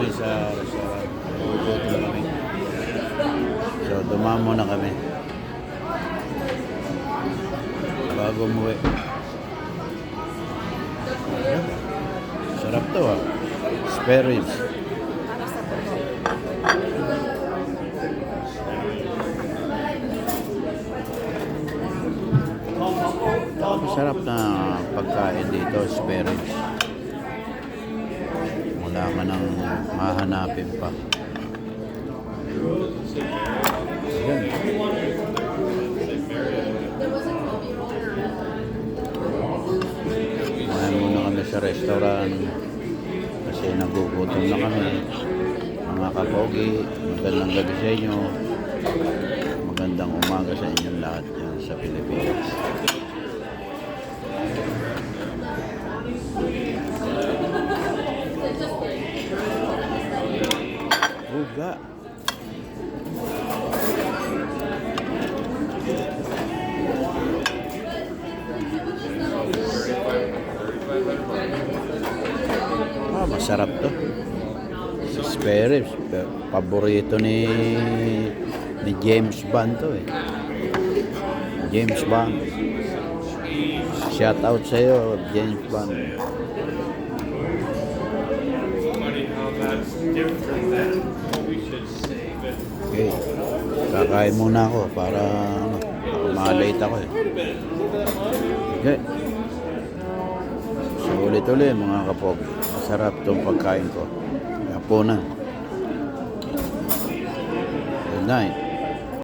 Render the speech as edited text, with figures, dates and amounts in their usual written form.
kami sa restaurant. Gugutom kami. So, dumamo na kami. Bago umuwi. Sarap to ah. Spare ribs. Masarap na pagkain dito, spare ribs. Wala ka nang hahanapin pa. Ayan. Kumain muna kami sa restaurant kasi nagugutom na kami. Mga kapogi, magandang gabi sa inyo. Magandang umaga sa inyong lahat yan sa Pilipinas. Uga. Masarap to. Spare ribs. Paborito ni James Bond to eh. James Bond. Shout out sa'yo, James Bond. Okay. Kakain muna ako para malate ako eh. Okay. So ulit-ulit mga kapog. Masarap tong pagkain ko. Hapunan. Good night.